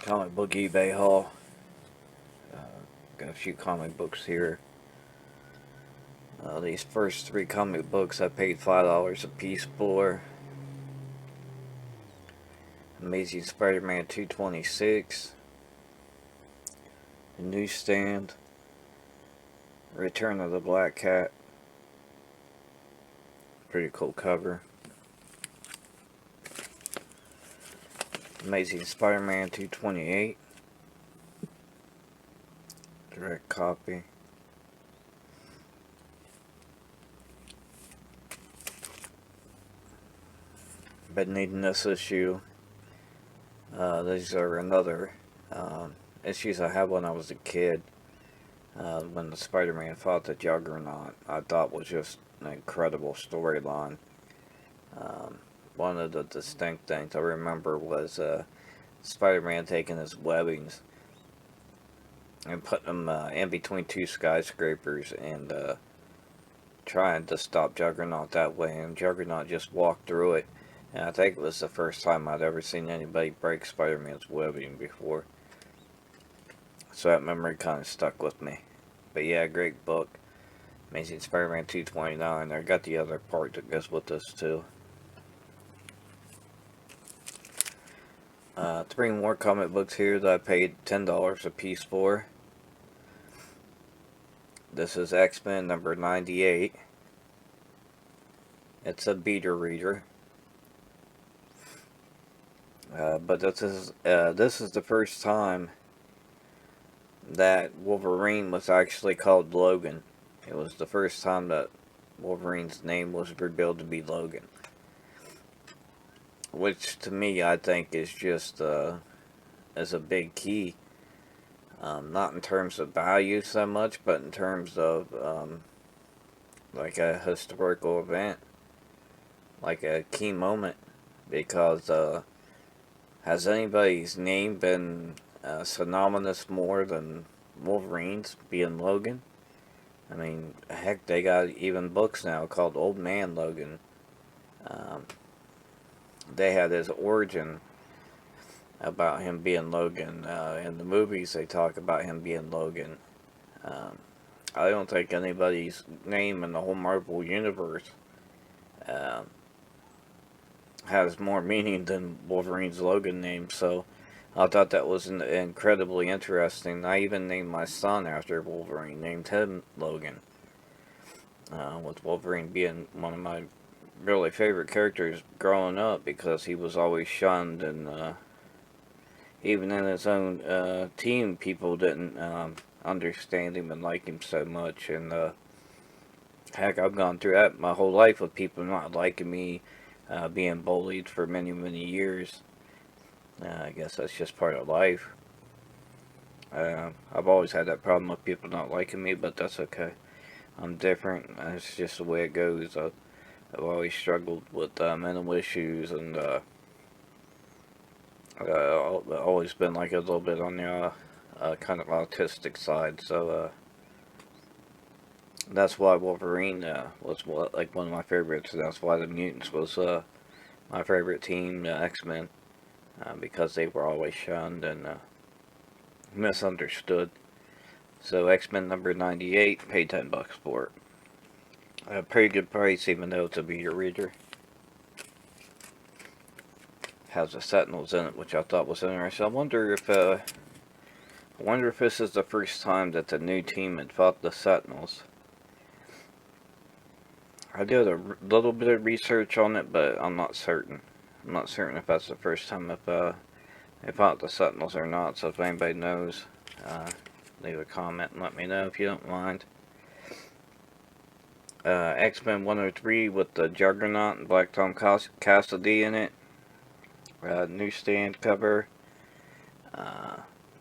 Comic book eBay haul. Uh, got a few comic books here. These first three comic books I paid $5 a piece for. Amazing Spider-Man 226. The Newsstand. Return of the Black Cat. Pretty cool cover. Amazing Spider-Man 228. Direct copy. Been needing this issue. These are another issues I had when I was a kid. When the Spider-Man fought the Juggernaut, I thought was just an incredible storyline. One of the distinct things I remember was Spider-Man taking his webbings and putting them in between two skyscrapers and trying to stop Juggernaut that way, and Juggernaut just walked through it. And I think it was the first time I'd ever seen anybody break Spider-Man's webbing before. So that memory kind of stuck with me. But yeah, great book. Amazing Spider-Man 229. I got the other part that goes with this too. Three more comic books here that I paid $10 a piece for. This is X-Men number 98. It's a beta reader. But this is the first time that Wolverine was actually called Logan. It was the first time that Wolverine's name was revealed to be Logan. Which to me I think is just is a big key. Not in terms of value so much, but in terms of like a historical event. Like a key moment. Because has anybody's name been synonymous more than Wolverine's being Logan? I mean, heck, they got even books now called Old Man Logan. They had his origin about him being Logan. In the movies, they talk about him being Logan. I don't think anybody's name in the whole Marvel Universe has more meaning than Wolverine's Logan name, so I thought that was incredibly interesting. I even named my son after Wolverine, named him Logan. With Wolverine being one of my really favorite characters growing up because he was always shunned, and even in his own team, people didn't understand him and like him so much. And heck, I've gone through that my whole life with people not liking me, being bullied for many, many years. I guess that's just part of life. I've always had that problem with people not liking me, but that's okay. I'm different. It's just the way it goes. I've always struggled with mental issues, and always been like a little bit on the kind of autistic side. So that's why Wolverine was like one of my favorites. That's why the Mutants was my favorite team, X-Men, because they were always shunned and misunderstood. So X-Men number 98, paid $10 for it. A pretty good price, even though it's a beta reader. Has the Sentinels in it, which I thought was interesting. I wonder if this is the first time that the new team had fought the Sentinels. I did a little bit of research on it, but I'm not certain. I'm not certain if that's the first time they fought the Sentinels or not. So if anybody knows, leave a comment and let me know if you don't mind. X-Men 103 with the Juggernaut and Black Tom Cassidy in it. Newsstand cover.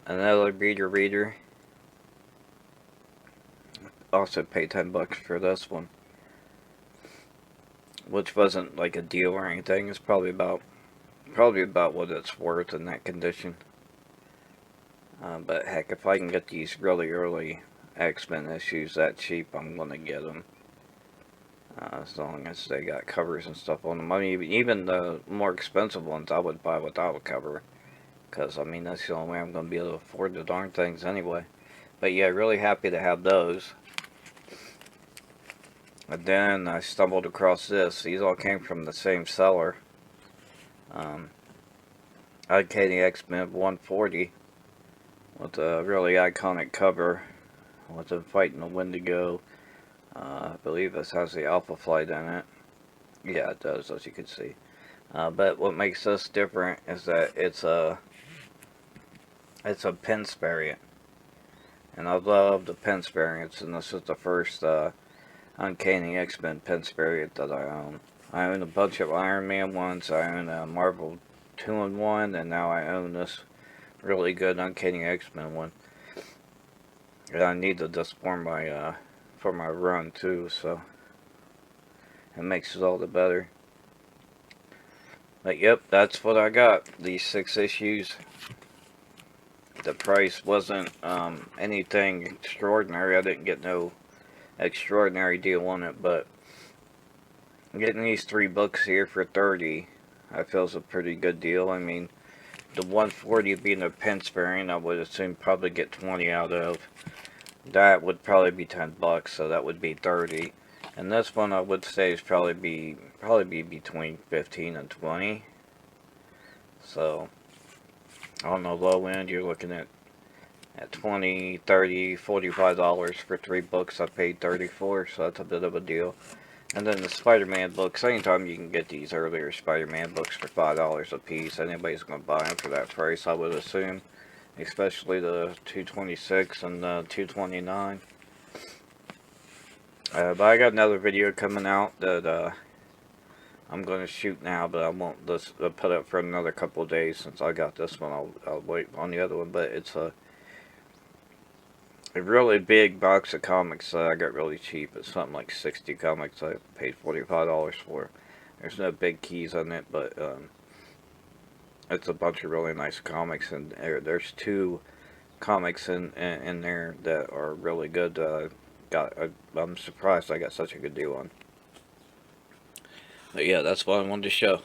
Another beta reader. Also paid $10 for this one, which wasn't like a deal or anything. It's probably about what it's worth in that condition. But heck, if I can get these really early X-Men issues that cheap, I'm gonna get them. As long as they got covers and stuff on them. I mean, even the more expensive ones I would buy without a cover. because I mean that's the only way I'm going to be able to afford the darn things anyway. But yeah, really happy to have those. And then I stumbled across this. These all came from the same seller. Uncanny X-Men 140 with a really iconic cover with them fighting the Wendigo. I believe this has the Alpha Flight in it. Yeah, it does, as you can see. But what makes this different is that it's a Pence variant. And I love the Pence variants, and this is the first Uncanny X-Men Pence variant that I own. I own a bunch of Iron Man ones, I own a Marvel 2-in-1, and now I own this really good Uncanny X-Men one. And I need this for my run too, so it makes it all the better. But yep, that's what I got. These 6 issues. The price wasn't anything extraordinary. I didn't get no extraordinary deal on it, but getting these 3 books here for $30, I feel is a pretty good deal. I mean, the 140 being a Pence variant, I would assume probably get 20 out of. That would probably be $10, so that would be 30. And this one I would say is probably be between 15 and 20. So on the low end, you're looking at $20, $30, $45 for 3 books. I paid $30 for, so that's a bit of a deal. And then the Spider-Man books. Anytime you can get these earlier Spider-Man books for $5 a piece, anybody's going to buy them for that price, I would assume. Especially the 226 and the 229. But I got another video coming out that I'm going to shoot now, but I won't put up for another couple of days since I got this one. I'll wait on the other one, but it's a really big box of comics that I got really cheap. It's something like 60 comics I paid $45 for. There's no big keys on it, but it's a bunch of really nice comics, and there's 2 comics in there that are really good. I'm surprised I got such a good deal on. But yeah, that's what I wanted to show.